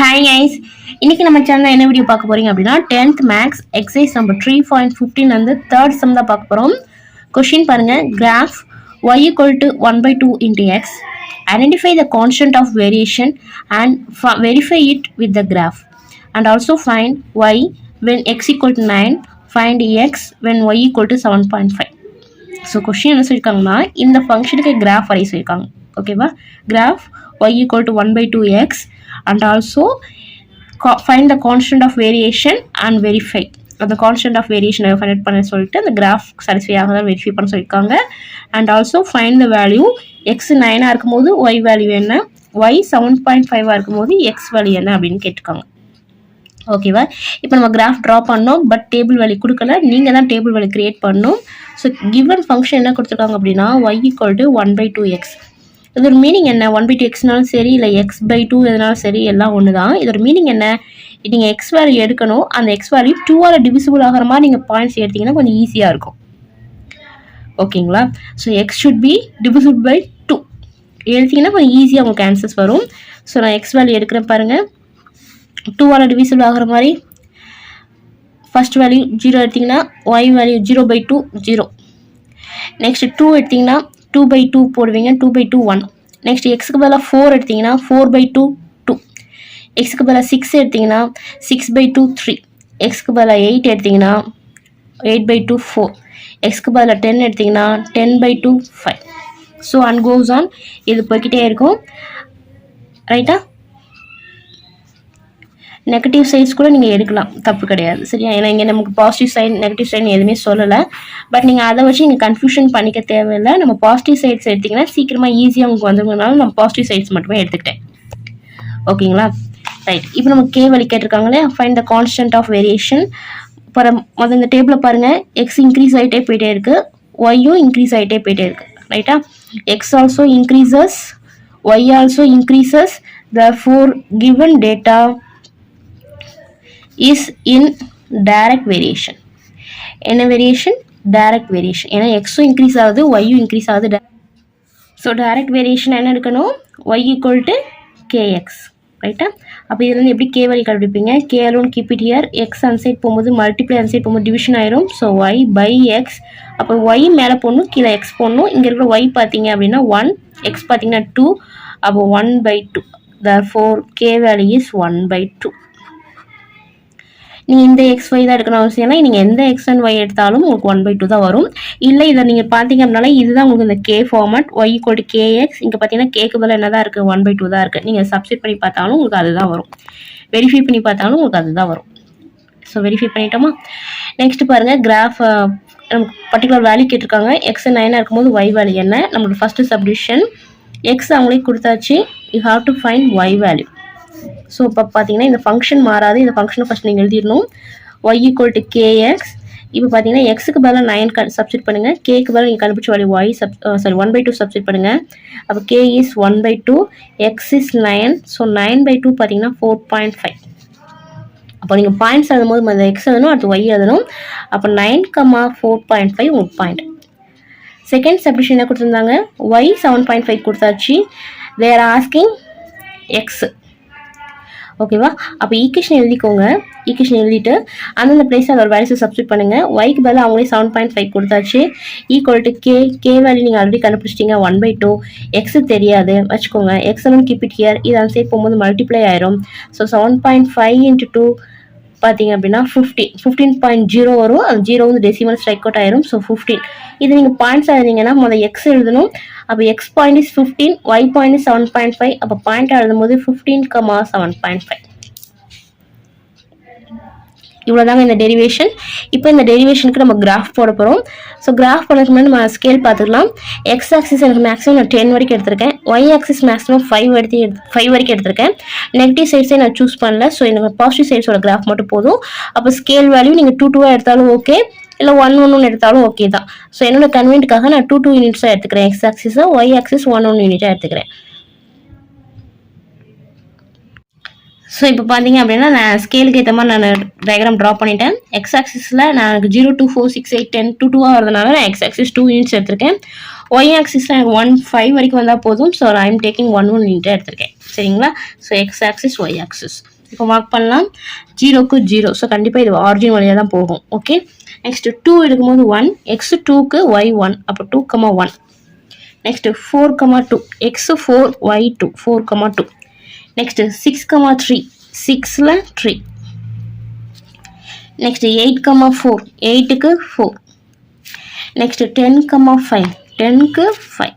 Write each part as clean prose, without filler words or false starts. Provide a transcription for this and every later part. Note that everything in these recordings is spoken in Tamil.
ஹாய் கைஸ், இன்னைக்கு நம்ம சேனல்ல என்ன வீடியோ பார்க்க போறீங்க அப்படின்னா 10th மேக்ஸ் எக்ஸசைஸ் நம்பர் 3.15 வந்து தேர்ட் சம் தான் பார்க்க போறோம். கொஸ்டின் பாருங்க. Graph y equal to 1/2 into x. Identify the constant of variation and verify it with the graph. And also find y when x equal to 9. Find x when y equal to 7.5. So question என்ன சொல்லியிருக்காங்கன்னா, இந்த ஃபங்க்ஷனுக்கு கிராஃப் வரைய சொல்லியிருக்காங்க. ஓகேவா? Graph y equal to 1/2x and also find the constant of variation and verify. அந்த constant of variation ஃபைண்ட் பண்ண சொல்லிட்டு அந்த கிராஃப் சாட்டிஸ்ஃபை ஆகுதா வெரிஃபை பண்ண சொல்லியிருக்காங்க. And also find the value. X 9 இருக்கும்போது y வேல்யூ என்ன, y 7.5 இருக்கும்போது எக்ஸ் வேல்யூ என்ன அப்படின்னு கேட்டிருக்காங்க. ஓகேவா? இப்போ நம்ம கிராஃப் ட்ரா பண்ணோம், பட் டேபிள் வேல்யூ கொடுக்கல, நீங்கள் தான் டேபிள் வேல்யூ கிரியேட் பண்ணணும். ஸோ கிவன் ஃபங்க்ஷன் என்ன கொடுத்துருக்காங்க அப்படின்னா y equal to 1/2x. இதோட மீனிங் என்ன? 1/2xனாலும் சரி, இல்லை x/2 எதுனாலும் சரி, எல்லாம் ஒன்று தான். இதோட மீனிங் என்ன? நீங்கள் எக்ஸ் வேல்யூ எடுக்கணும், அந்த எக்ஸ் வேல்யூ 2ஆல் டிவிசிபிள் ஆகிற மாதிரி நீங்கள் பாயிண்ட்ஸ் எடுத்தீங்கன்னா கொஞ்சம் ஈஸியாக இருக்கும். ஓகேங்களா? So x should be divisible by 2 எடுத்தீங்கன்னா கொஞ்சம் ஈஸியாக உங்களுக்கு ஆன்சர்ஸ் வரும். ஸோ நான் எக்ஸ் வேல்யூ எடுக்கிறேன் பாருங்கள். 2ஆல் டிவிசிபிள் ஆகிற மாதிரி ஃபர்ஸ்ட் வேல்யூ 0 எடுத்திங்கன்னா y வேல்யூ 0/2 0. நெக்ஸ்ட் 2 எடுத்திங்கன்னா 2/2 போடுவீங்க, 2/2 1. நெக்ஸ்ட் எக்ஸுக்கு பதிலாக 4 எடுத்திங்கன்னா 4/2 2. எக்ஸுக்கு பதிலாக 6 எடுத்திங்கன்னா 6/2 3. எக்ஸுக்கு பதிலாக 8 எடுத்திங்கன்னா 8/2 4. எக்ஸுக்கு பதிலாக 10 எடுத்திங்கன்னா 10/2 5. So and goes on. இது போய்கிட்டே இருக்கும். ரைட்டா? நெகட்டிவ் சைட்ஸ் கூட நீங்கள் எடுக்கலாம், தப்பு கிடையாது. சரியா? ஏன்னா இங்கே நமக்கு பாசிட்டிவ் சைட் நெகட்டிவ் சைட் எதுவுமே சொல்லலை. பட் நீங்கள் அதை வச்சு நீங்கள் கன்ஃபியூஷன் பண்ணிக்க தேவையில்லை. நம்ம பாசிட்டிவ் சைட்ஸ் எடுத்திங்கன்னா சீக்கிரமாக ஈஸியாக உங்களுக்கு வந்துருக்கனால நம்ம பாசிட்டிவ் சைட்ஸ் மட்டுமே எடுத்துக்கிட்டேன். ஓகேங்களா? ரைட். இப்போ நம்ம கே வழி கேட்டிருக்காங்களே, find the constant of variation. முதல்ல இந்த டேபிளில் பாருங்கள், எக்ஸ் இன்க்ரீஸ் ஆகிட்டே போயிட்டே இருக்குது, ஒய்யும் இன்க்ரீஸ் ஆகிட்டே போயிட்டே இருக்குது. ரைட்டா? X also increases, y also increases. therefore given data is in direct variation. என்ன வேரியேஷன்? Direct variation. ஏன்னா எக்ஸும் இன்க்ரீஸ் ஆகுது, ஒய்யும் இன்க்ரீஸ் ஆகுது. ஸோ டைரக்ட் வேரியேஷன் என்ன எடுக்கணும்? y equal to kx. ரைட்டா? அப்போ இதுலேருந்து எப்படி கே வழி கண்டுபிடிப்பீங்க? K alone keep it here. X அன்சைட் போகும்போது மல்டிப்ளை அன்சைட் போகும்போது டிவிஷன் ஆயிரும். So y by x. அப்போ y மேலே போடணும், கீழே எக்ஸ் போடணும். இங்கே இருக்கிற y பார்த்தீங்க அப்படின்னா 1, எக்ஸ் பார்த்தீங்கன்னா 2. அப்போ 1/2. therefore k value is 1/2. நீங்கள் இந்த எக்ஸ் ஒய் தான் எடுக்கணும் அவசியம் இல்லை. நீங்கள் எந்த எக்ஸ் அண்ட் ஒய் எடுத்தாலும் உங்களுக்கு 1/2 தான் வரும். இல்லை இதை நீங்கள் பார்த்தீங்க அப்படின்னால இதுதான் உங்களுக்கு இந்த k format. Y equal to kx. இங்கே பார்த்தீங்கன்னா கேக்கு பதில் என்ன தான் இருக்குது? 1/2 தான் இருக்குது. நீங்கள் சப்ஸ்டிட் பண்ணி பார்த்தாலும் உங்களுக்கு அதுதான் வரும், வெரிஃபை பண்ணி பார்த்தாலும் உங்களுக்கு அதுதான் வரும். ஸோ வெரிஃபை பண்ணிட்டோமா? நெக்ஸ்ட் பாருங்கள், கிராஃப் நமக்கு பர்டிகுலர் வேல்யூ கேட்டிருக்காங்க. எக்ஸ் 9 இருக்கும்போது ஒய் வேல்யூ என்ன? நம்மளோட ஃபஸ்ட்டு சப்டிவிஷன் எக்ஸ் அவங்களே கொடுத்தாச்சு. You have to find y value. So இப்போ பார்த்தீங்கன்னா இந்த ஃபங்க்ஷன் மாறாது. இந்த ஃபங்க்ஷனை ஃபஸ்ட் நீங்கள் எழுதிடணும். y equal to kx. இப்போ பார்த்தீங்கன்னா எக்ஸுக்கு பதிலாக 9 சப்ஸ்டிட் பண்ணுங்கள், கேக்கு பதிலாக நீங்கள் கண்டுபிடிச்ச வேல்யூ y 1/2 சப்ஸ்டிட் பண்ணுங்கள். அப்போ k is 1/2, x is 9. So 9/2 பார்த்தீங்கன்னா 4.5. அப்போ நீங்கள் பாயிண்ட்ஸ் எழுதும்போது அந்த எக்ஸ் எழுதணும், அடுத்து y எழுதணும். அப்போ 9,4.5 உங்களுக்கு பாயிண்ட். செகண்ட் சப்டிஷன் என்ன கொடுத்துருந்தாங்க? y 7.5 கொடுத்தாச்சு. They're asking X. ஓகேவா? அப்போ ஈக்குவேஷன் எழுதிக்கோங்க. ஈக்குவேஷன் எழுதிட்டு அந்தந்த பிளேஸில் அதோட வேல்யூஸை சப்ஸ்டிட் பண்ணுங்கள். ஒய்க்கு பதிலாக அவங்களே 7.5 கொடுத்தாச்சு. ஈக்குவல் டு கே வேல்யூ நீங்கள் ஆல்ரெடி கண்டுபிடிச்சிட்டிங்க 1/2. எக்ஸு தெரியாது வச்சுக்கோங்க. எக்ஸ் எல்லாம் கீப் இட் ஹியர். இது அந்த சைட் போகும்போது மல்டிப்ளை ஆயிரும். ஸோ 7.5 × 2 பார்த்தீங்க அப்படின்னா 15.0 வரும். அது 0 வந்து டெசிமல் ஸ்ட்ரைக் அவுட் ஆயிரும். ஸோ 15. இது நீங்கள் பாயிண்ட்ஸ் எழுதிங்கன்னா முதல்ல எக்ஸ் எழுதணும். அப்போ x point is 15, y point is 7.5. அப்போ பாயிண்ட் எழுதும்போது 15,7.5. இவ்வளோதாங்க இந்த டெரிவேஷன். இப்போ இந்த டெரிவேஷனுக்கு நம்ம கிராஃப் போட போகிறோம். ஸோ கிராஃப் போடுறதுக்கு முன்னாடி நம்ம ஸ்கேல் பார்த்துக்கலாம். எக்ஸ் ஆக்சிஸ் எனக்கு மேக்ஸிமம் நான் 10 வரைக்கும் எடுத்திருக்கேன். ஒய் ஆக்சிஸ் மேக்ஸிமம் 5 வரைக்கும் எடுத்திருக்கேன். நெகட்டிவ் சைட்ஸே நான் சூஸ் பண்ணல. ஸோ எனக்கு பாசிட்டிவ் சைட்ஸோட கிராஃப் மட்டும் போதும். அப்போ ஸ்கேல் வேல்யூ நீங்கள் 2 எடுத்தாலும் ஓகே, இல்லை 1 எடுத்தாலும் ஓகே தான். ஸோ என்னோட கன்வீனியன்ட்காக நான் 2 யூனிட்ஸாக எடுத்துக்கிறேன். எக்ஸ் ஆக்சிஸை, ஒய் ஆக்சிஸ் 1 யூனிட்டாக எடுத்துக்கிறேன். ஸோ இப்போ பார்த்தீங்க அப்படின்னா நான் ஸ்கேலுக்கு ஏற்ற மாதிரி நான் டயக்ராம் ட்ரா பண்ணிட்டேன். எக்ஸ் ஆக்சிஸில் நான் 0, 2, 4, 6, 8, 10, 2 வரதுனால நான் எக்ஸ் ஆக்சிஸ் 2 யூனிட்ஸ் எடுத்திருக்கேன். ஒய் ஆக்சிஸில் எனக்கு 1 5 வரைக்கும் வந்தால் போதும். ஸோ ஐ எம் டேக்கிங் 1 1 நீட்டாக எடுத்திருக்கேன். சரிங்களா? So x axis y axis இப்போ மார்க் பண்ணலாம். 0க்கு 0. ஸோ கண்டிப்பாக இது ஆரிஜின் வழியாக தான் போகும். ஓகே, நெக்ஸ்ட் 2 எடுக்கும்போது 1, எக்ஸ் 2க்கு ஒய் 1, அப்போ 2,1. Next 4,2, X 4 Y 2, 4,2. நெக்ஸ்ட் 6,3, 6ல் 3. நெக்ஸ்ட் 8,4, 8க்கு 4. நெக்ஸ்ட் 10,5, 10க்கு 5.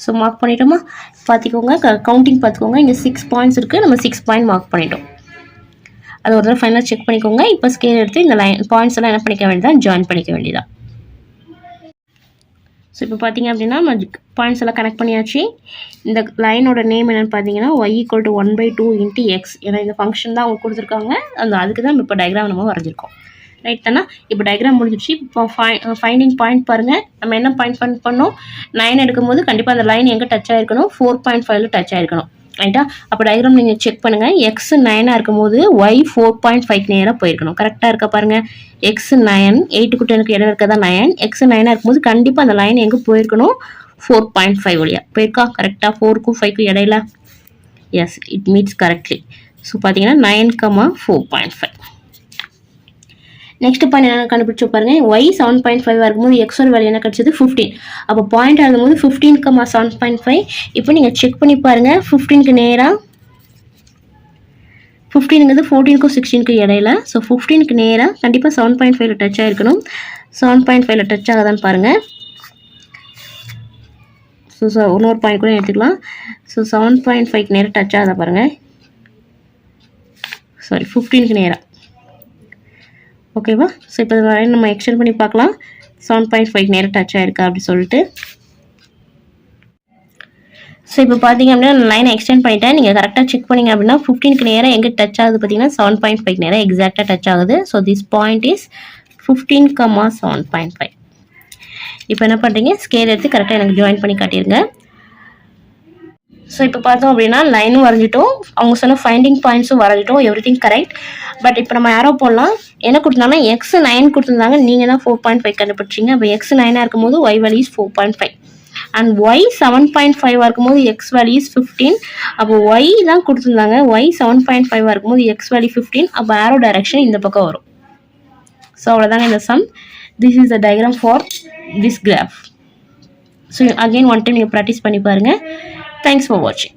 ஸோ மார்க் பண்ணிட்டோமா? பார்த்துக்கோங்க, கவுண்டிங் பார்த்துக்கோங்க. இங்கே 6 பாயிண்ட்ஸ் இருக்குது, நம்ம 6 பாயிண்ட் மார்க் பண்ணிட்டோம். அது ஒரு தடவை ஃபைனலாக செக் பண்ணிக்கோங்க. இப்போ ஸ்கேல் எடுத்து இந்த லைன் பாயிண்ட்ஸ் எல்லாம் என்ன பண்ணிக்க வேண்டியதான், ஜாயின் பண்ணிக்க வேண்டியதான். ஸோ இப்போ பார்த்தீங்க அப்படின்னா நம்ம பாயிண்ட்ஸ் எல்லாம் கனெக்ட் பண்ணியாச்சு. இந்த லைனோட நேம் என்னென்னு பார்த்தீங்கன்னா y = 1/2 × x. ஏன்னா இந்த ஃபங்க்ஷன் தான் அவங்க கொடுத்துருக்காங்க, அதுக்கு தான் இப்போ டயக்ராம் நம்ம வரைஞ்சிருக்கோம். ரைட் தானே? இப்போ டயக்ராம் முடிஞ்சிடுச்சு. இப்போ ஃபைண்டிங் பாயிண்ட் பாருங்கள். நம்ம என்ன பாயிண்ட் பண்ணோம், 9 எடுக்கும்போது கண்டிப்பாக அந்த லைன் எங்கே டச் ஆகிருக்கணும், 4.5ல் டச் ஆகிருக்கணும். ரைட்டா? அப்போ டயக்ராம் நீங்கள் செக் பண்ணுங்கள். எக்ஸ் 9ஆக இருக்கும்போது ஒய் 4.5 நேராக போயிருக்கணும். கரெக்டாக இருக்கா பாருங்கள். எக்ஸ் 9, 8க்கு 10க்கு இடம் இருக்கா தான் 9. எக்ஸ் 9ஆக இருக்கும்போது கண்டிப்பாக அந்த லைன் எங்கே போயிருக்கணும், 4.5 வழியாக போயிருக்கா. கரெக்டாக 4க்கும் 5க்கும் இடையில. Yes, it meets correctly. So பார்த்தீங்கன்னா 9,4.5. நெக்ஸ்ட் பாயிண்ட் என்ன கண்டுபிடிச்சு பாருங்க. ஒய் 7.5 இருக்கும்போது எக்ஸோட வேல்யூ என்ன கிடைச்சது, 15. அப்போ பாயிண்ட் ஆகும்போது 15,7.5. இப்போ நீங்கள் செக் பண்ணி பாருங்க. 15க்கு நேராக, 15ங்கிறது 14க்கும் 16க்கும் இடையில. ஸோ 15க்கு நேராக கண்டிப்பாக 7.5ல டச் ஆகிருக்கணும். 7.5ல டச் ஆகுதான்னு பாருங்கள். ஸோ இன்னொரு பாயிண்ட் கூட எடுத்துக்கலாம். ஸோ 7.5க்கு நேராக டச் ஆகுதா பாருங்கள். சாரி, 15க்கு நேராக. ஓகேவா? ஸோ இப்போ நம்ம எக்ஸ்டெண்ட் பண்ணி பார்க்கலாம். 7.5 நேரம் டச் ஆகிருக்கா அப்படி சொல்லிட்டு. ஸோ இப்போ பார்த்தீங்க அப்படின்னா லைனை எக்ஸ்டெண்ட் பண்ணிட்டேன். நீங்கள் கரெக்டாக செக் பண்ணிங்க அப்படின்னா 15க்கு நேரம் எங்கே டச் ஆகுது பார்த்தீங்கன்னா 7.5 நேரம் எக்ஸாக்டாக டச் ஆகுது. So this point is 15,7.5. இப்போ என்ன பண்ணுறீங்க, ஸ்கேல் எடுத்து கரெக்டாக எனக்கு ஜாயின் பண்ணி காட்டிடுங்க. ஸோ இப்போ பார்த்தோம் அப்படின்னா லைனும் வரைஞ்சிட்டோம், அவங்க சொன்ன ஃபைண்டிங் பாயிண்ட்ஸும் வரைஞ்சிட்டோம், எவ்ரிதிங் கரெக்ட். பட் இப்போ நம்ம யாரோ போடலாம். என்ன கொடுத்தாங்கன்னா எக்ஸ் 9 கொடுத்துருந்தாங்க, நீங்கள் தான் 4.5 கண்டுபிடிச்சிங்க. அப்போ எக்ஸ் 9ஆக இருக்கும்போது y value is 4.5 and y 7.5 இருக்கும்போது எக்ஸ் வேல்யூ இஸ் 15. அப்போ ஒய் தான் கொடுத்துருந்தாங்க, ஒய் 7.5 இருக்கும்போது எக்ஸ் வேல்யூ 15. அப்போ ஆரோ டைரக்ஷன் இந்த பக்கம் வரும். ஸோ அவ்வளோதாங்க இந்த sum. This is the diagram for this graph. So again one time நீங்கள் ப்ராக்டிஸ் பண்ணி பாருங்கள். Thanks for watching.